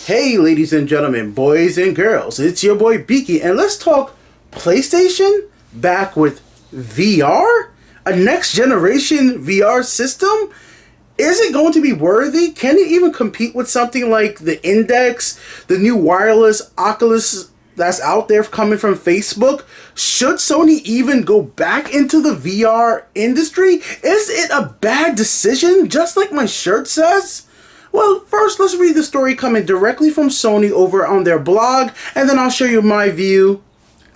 Hey ladies and gentlemen, boys and girls, it's your boy Beaky, and let's talk PlayStation back with VR? A next generation VR system? Is it going to be worthy? Can it even compete with something like the Index, the new wireless Oculus that's out there coming from Facebook? Should Sony even go back into the VR industry? Is it a bad decision, just like my shirt says? Well, first let's read the story coming directly from Sony over on their blog, and then I'll show you my view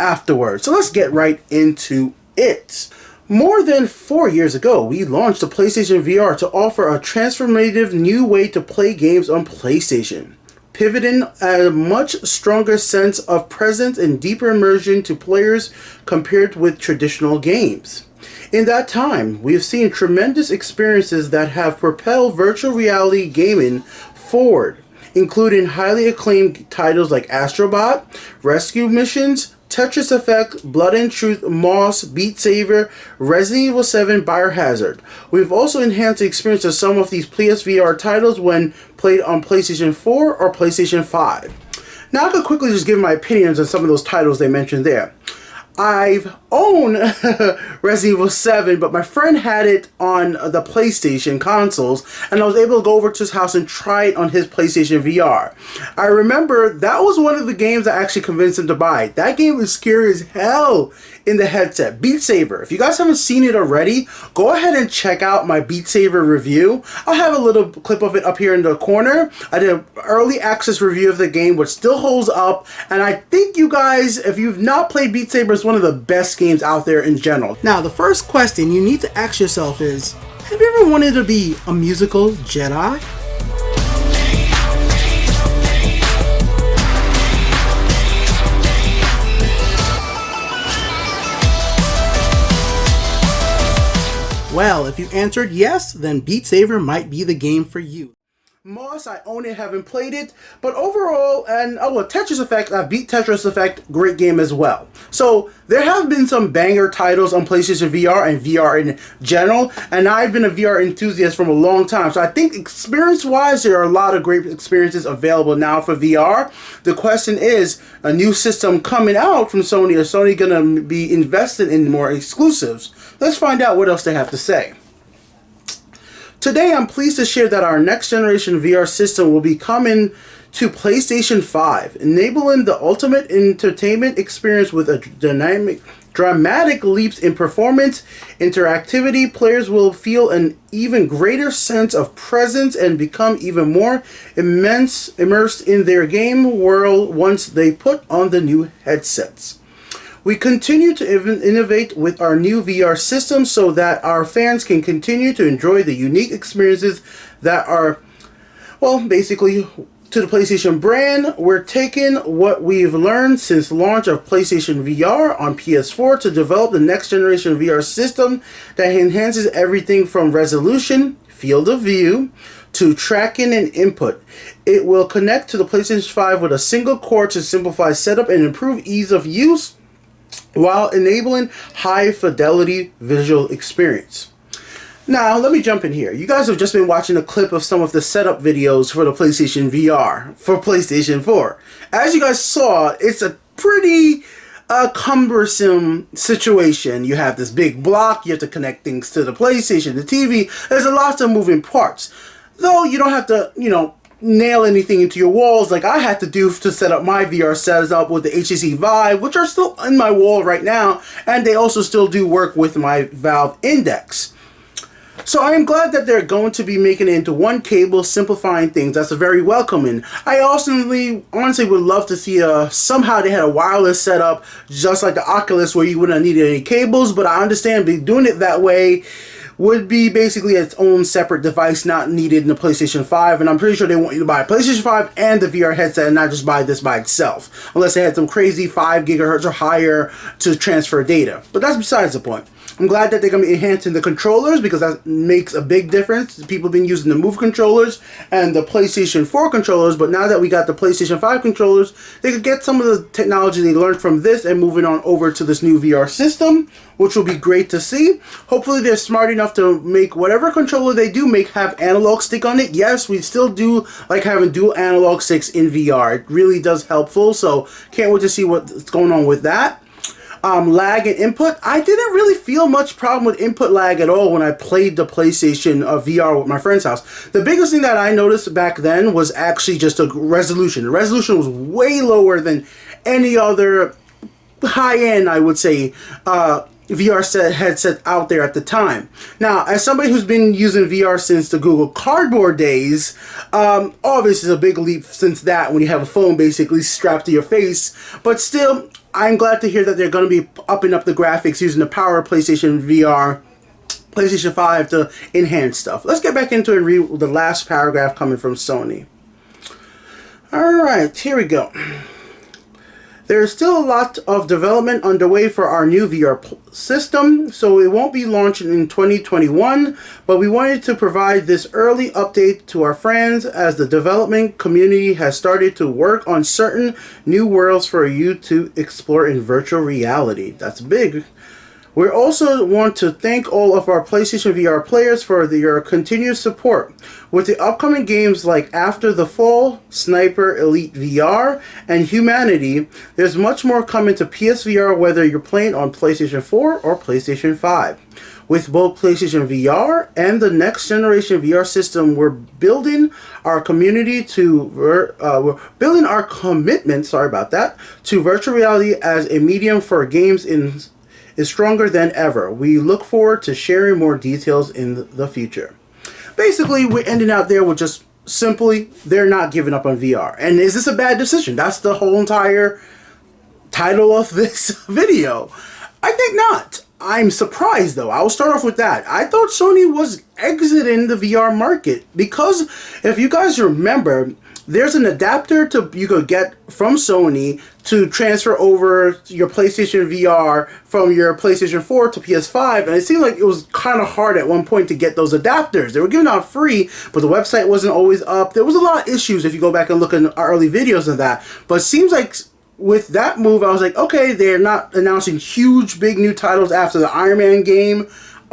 afterwards. So let's get right into it. More than 4 years ago, we launched the PlayStation VR to offer a transformative new way to play games on PlayStation, pivoting a much stronger sense of presence and deeper immersion to players compared with traditional games. In that time, we have seen tremendous experiences that have propelled virtual reality gaming forward, including highly acclaimed titles like Astrobot, Rescue Missions, Tetris Effect, Blood and Truth, Moss, Beat Saber, Resident Evil 7, Biohazard. We've also enhanced the experience of some of these PSVR titles when played on PlayStation 4 or PlayStation 5. Now I could quickly just give my opinions on some of those titles they mentioned there. I've owned Resident Evil 7, but my friend had it on the PlayStation consoles, and I was able to go over to his house and try it on his PlayStation VR. I remember that was one of the games that actually convinced him to buy it. That game is scary as hell in the headset. Beat Saber. If you guys haven't seen it already, go ahead and check out my Beat Saber review. I'll have a little clip of it up here in the corner. I did an early access review of the game, which still holds up, and I think you guys, if you've not played Beat Saber, it's one of the best games out there in general. Now, the first question you need to ask yourself is, have you ever wanted to be a musical Jedi? Well, if you answered yes, then Beat Saber might be the game for you. Moss, I own it, haven't played it, but overall, and Tetris Effect, I beat Tetris Effect, great game as well. So there have been some banger titles on PlayStation VR and VR in general, and I've been a VR enthusiast from a long time. So I think experience-wise, there are a lot of great experiences available now for VR. The question is, a new system coming out from Sony, is Sony going to be invested in more exclusives? Let's find out what else they have to say. Today, I'm pleased to share that our next generation VR system will be coming to PlayStation 5, enabling the ultimate entertainment experience with a dramatic leaps in performance, interactivity. Players will feel an even greater sense of presence and become even more immersed in their game world once they put on the new headsets. We continue to innovate with our new VR system so that our fans can continue to enjoy the unique experiences that are, well, basically to the PlayStation brand. We're taking what we've learned since launch of PlayStation VR on PS4 to develop the next generation VR system that enhances everything from resolution, field of view, to tracking and input. It will connect to the PlayStation 5 with a single core to simplify setup and improve ease of use, while enabling high fidelity visual experience. Now, let me jump in here. You guys have just been watching a clip of some of the setup videos for the PlayStation VR for PlayStation 4. As you guys saw, it's a pretty cumbersome situation. You have this big block, you have to connect things to the PlayStation, the TV. There's a lot of moving parts. Though you don't have to, nail anything into your walls like I had to do to set up my VR setup with the HTC Vive, which are still in my wall right now, and they also still do work with my Valve Index. So I am glad that they're going to be making it into one cable, simplifying things. That's very welcoming. I honestly would love to see somehow they had a wireless setup just like the Oculus where you wouldn't have needed any cables, but I understand doing it that way would be basically its own separate device, not needed in the PlayStation 5, and I'm pretty sure they want you to buy a PlayStation 5 and the VR headset and not just buy this by itself, unless they had some crazy 5 gigahertz or higher to transfer data. But that's besides the point. I'm glad that they're going to be enhancing the controllers because that makes a big difference. People have been using the Move controllers and the PlayStation 4 controllers, but now that we got the PlayStation 5 controllers, they could get some of the technology they learned from this and moving on over to this new VR system, which will be great to see. Hopefully they're smart enough to make whatever controller they do make have analog stick on it. Yes, we still do like having dual analog sticks in VR. It really does helpful, so can't wait to see what's going on with that. Lag and input. I didn't really feel much problem with input lag at all when I played the PlayStation VR with my friend's house. The biggest thing that I noticed back then was actually just the resolution. The resolution was way lower than any other high-end, I would say, VR headset out there at the time. Now, as somebody who's been using VR since the Google Cardboard days, obviously it's a big leap since that when you have a phone basically strapped to your face, but still, I'm glad to hear that they're going to be upping up the graphics using the power of PlayStation VR, PlayStation 5 to enhance stuff. Let's get back into it and read the last paragraph coming from Sony. Alright, here we go. There is still a lot of development underway for our new VR system, so it won't be launching in 2021, but we wanted to provide this early update to our friends as the development community has started to work on certain new worlds for you to explore in virtual reality. That's big. We also want to thank all of our PlayStation VR players for your continued support. With the upcoming games like After the Fall, Sniper Elite VR, and Humanity, there's much more coming to PSVR whether you're playing on PlayStation 4 or PlayStation 5. With both PlayStation VR and the next generation VR system, we're building our community to we're building our commitment, to virtual reality as a medium for games is stronger than ever. We look forward to sharing more details in the future. Basically, we're ending out there with just simply, they're not giving up on VR. And is this a bad decision? That's the whole entire title of this video. I think not. I'm surprised though. I'll start off with that. I thought Sony was exiting the VR market because if you guys remember, there's an adapter you could get from Sony to transfer over your PlayStation VR from your PlayStation 4 to PS5, and it seemed like it was kind of hard at one point to get those adapters. They were given out free, but the website wasn't always up. There was a lot of issues if you go back and look at our early videos of that, but it seems like with that move, I was like, okay, they're not announcing huge, big new titles after the Iron Man game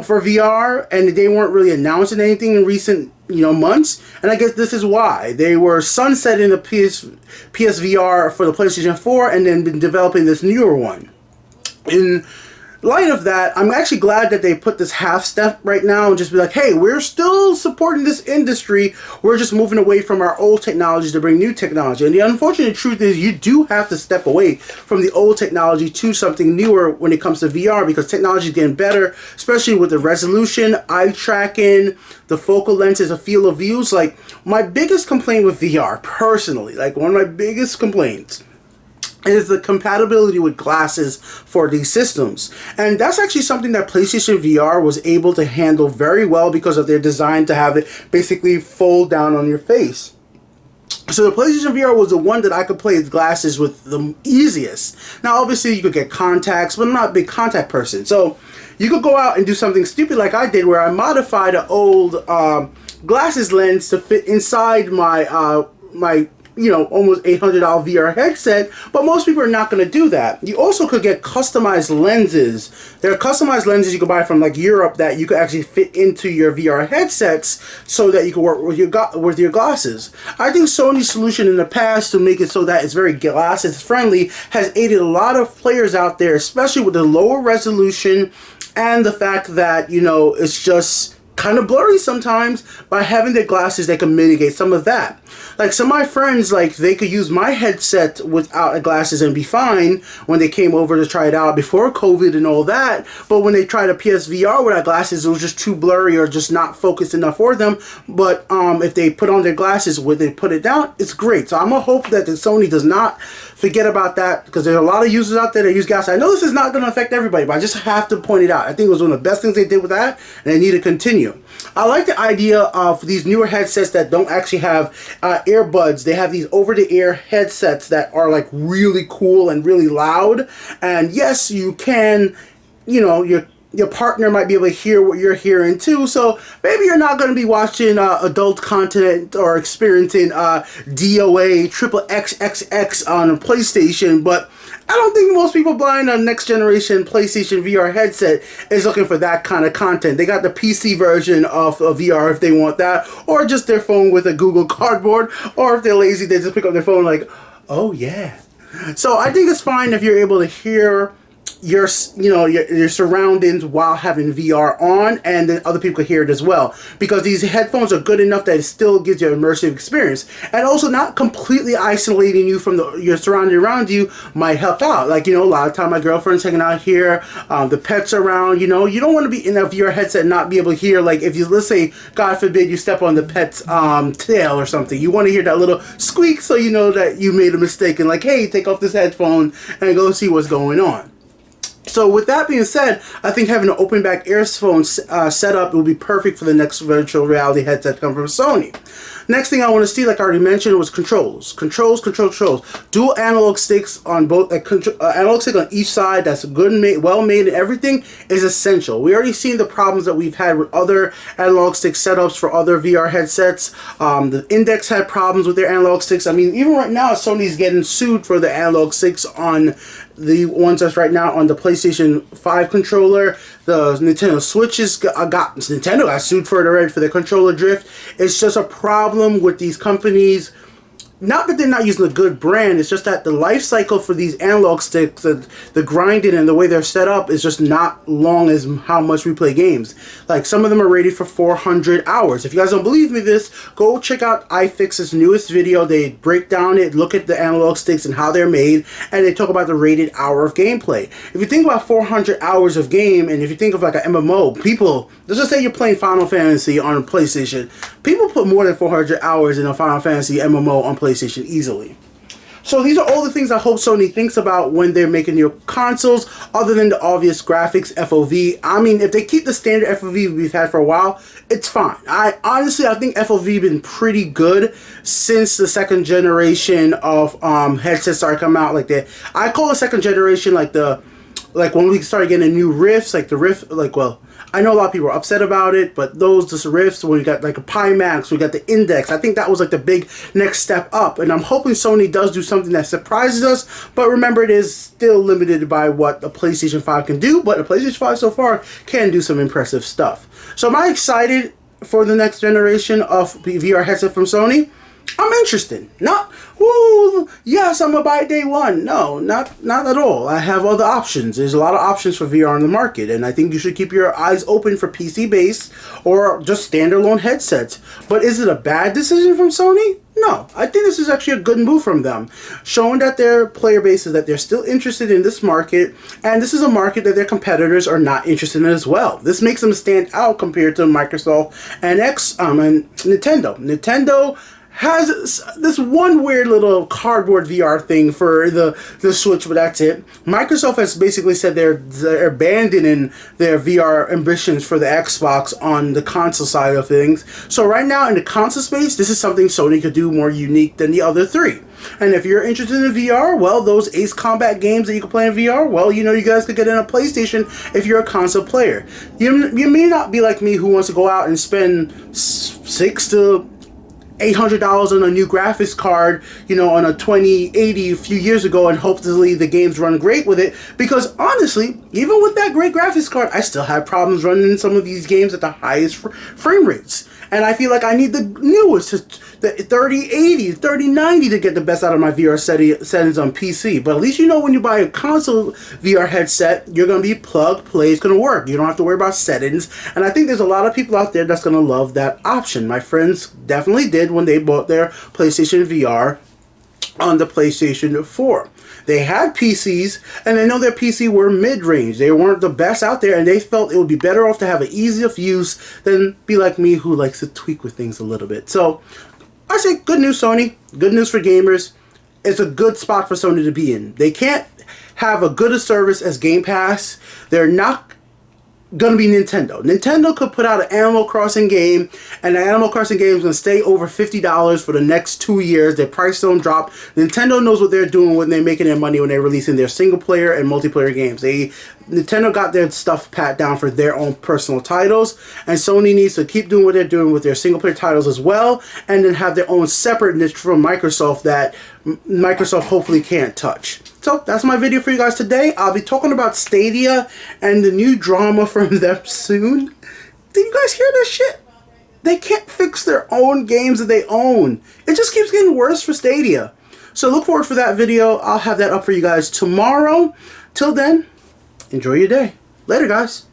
for VR, and they weren't really announcing anything in recent months, and I guess this is why. They were sunsetting the PSVR for the PlayStation 4 and then been developing this newer one. In light of that, I'm actually glad that they put this half step right now and just be like, hey, we're still supporting this industry, we're just moving away from our old technologies to bring new technology. And the unfortunate truth is you do have to step away from the old technology to something newer when it comes to VR because technology is getting better, especially with the resolution, eye tracking, the focal lenses, the field of views. Like, my biggest complaint with VR, personally, like one of my biggest complaints, is the compatibility with glasses for these systems. And that's actually something that PlayStation VR was able to handle very well because of their design to have it basically fold down on your face. So the PlayStation VR was the one that I could play with glasses with the easiest. Now obviously you could get contacts, but I'm not a big contact person. So you could go out and do something stupid like I did where I modified an old glasses lens to fit inside my my almost $800 VR headset, but most people are not going to do that. You also could get customized lenses. There are customized lenses you can buy from like Europe that you could actually fit into your VR headsets so that you can work with your glasses. I think Sony's solution in the past to make it so that it's very glasses friendly has aided a lot of players out there, especially with the lower resolution and the fact that, it's just kind of blurry sometimes. By having their glasses, they can mitigate some of that. Like some of my friends, like they could use my headset without glasses and be fine when they came over to try it out before COVID and all that. But when they tried a PSVR without glasses, it was just too blurry or just not focused enough for them. But if they put on their glasses when they put it down, it's great. So I'm gonna hope that the Sony does not forget about that because there's a lot of users out there that use glasses. I know this is not going to affect everybody, but I just have to point it out. I think it was one of the best things they did with that, and they need to continue. I like the idea of these newer headsets that don't actually have earbuds. They have these over-the-ear headsets that are like really cool and really loud. And yes, you can, your partner might be able to hear what you're hearing too. So maybe you're not going to be watching adult content or experiencing DOA triple XXX on a PlayStation, but I don't think most people buying a next generation PlayStation VR headset is looking for that kind of content. They got the PC version of VR if they want that, or just their phone with a Google Cardboard, or if they're lazy, they just pick up their phone like, oh yeah. So I think it's fine if you're able to hear your surroundings while having VR on, and then other people can hear it as well, because these headphones are good enough that it still gives you an immersive experience, and also not completely isolating you from your surrounding around you might help out. Like, a lot of time my girlfriend's hanging out here, the pets around, you don't want to be in a VR headset and not be able to hear, like, if you, let's say, God forbid, you step on the pet's tail or something, you want to hear that little squeak so you know that you made a mistake, and like, hey, take off this headphone and go see what's going on. So with that being said, I think having an open back earphone setup will be perfect for the next virtual reality headset come from Sony. Next thing I want to see, like I already mentioned, was controls. Controls. Dual analog sticks on both, analog stick on each side. That's good, well made, and everything is essential. We already seen the problems that we've had with other analog stick setups for other VR headsets. The Index had problems with their analog sticks. I mean, even right now, Sony's getting sued for the analog sticks on the ones that's right now on the PlayStation 5 controller. The Nintendo Switches Nintendo got sued for it already for their controller drift. It's just a problem with these companies. Not that they're not using a good brand, it's just that the life cycle for these analog sticks, the grinding and the way they're set up is just not long as how much we play games. Like, some of them are rated for 400 hours. If you guys don't believe me this, go check out iFix's newest video. They break down it, look at the analog sticks and how they're made, and they talk about the rated hour of gameplay. If you think about 400 hours of game, and if you think of like an MMO, people, let's just say you're playing Final Fantasy on PlayStation, people put more than 400 hours in a Final Fantasy MMO on PlayStation easily. So these are all the things I hope Sony thinks about when they're making new consoles, other than the obvious graphics, FOV. I mean, if they keep the standard FOV we've had for a while, it's fine. I think FOV been pretty good since the second generation of headsets started coming out. Like I call the second generation like when we started getting new Rifts, like the Rift, I know a lot of people are upset about it, but those just Rifts, when we got like a Pimax, we got the Index, I think that was like the big next step up, and I'm hoping Sony does do something that surprises us, but remember, it is still limited by what the PlayStation 5 can do, but the PlayStation 5 so far can do some impressive stuff. So am I excited for the next generation of VR headset from Sony? I'm interested. Not, woo, yes, I'm gonna buy day one. No, not at all. I have other options. There's a lot of options for VR on the market, and I think you should keep your eyes open for PC-based or just standalone headsets. But is it a bad decision from Sony? No, I think this is actually a good move from them, showing that their player base is that they're still interested in this market, and this is a market that their competitors are not interested in as well. This makes them stand out compared to Microsoft and Nintendo. Nintendo has this one weird little cardboard VR thing for the Switch, but that's it. Microsoft has basically said they're abandoning their VR ambitions for the Xbox on the console side of things. So right now in the console space, this is something Sony could do more unique than the other three. And if you're interested in VR, well, those Ace Combat games that you can play in VR, well, you guys could get in a PlayStation if you're a console player. You may not be like me, who wants to go out and spend $600 to $800 on a new graphics card, on a 2080 a few years ago, and hopefully the games run great with it, because honestly, even with that great graphics card, I still have problems running some of these games at the highest frame rates. And I feel like I need the newest, the 3080, 3090 to get the best out of my VR settings on PC. But at least when you buy a console VR headset, you're going to be plug, play, it's going to work. You don't have to worry about settings. And I think there's a lot of people out there that's going to love that option. My friends definitely did when they bought their PlayStation VR on the PlayStation 4. They had PCs, and they know their PC were mid-range. They weren't the best out there, and they felt it would be better off to have an easier use than be like me, who likes to tweak with things a little bit. So I say good news, Sony. Good news for gamers. It's a good spot for Sony to be in. They can't have a good a service as Game Pass. They're not gonna be Nintendo. Nintendo could put out an Animal Crossing game, and the Animal Crossing game is gonna stay over $50 for the next 2 years. Their price don't drop. Nintendo knows what they're doing when they're making their money, when they're releasing their single player and multiplayer games. Nintendo got their stuff pat down for their own personal titles, and Sony needs to keep doing what they're doing with their single player titles as well, and then have their own separate niche from Microsoft that Microsoft hopefully can't touch. So that's my video for you guys today. I'll be talking about Stadia and the new drama from them soon. Did you guys hear this shit? They can't fix their own games that they own. It just keeps getting worse for Stadia. So look forward for that video. I'll have that up for you guys tomorrow. Till then, enjoy your day. Later, guys.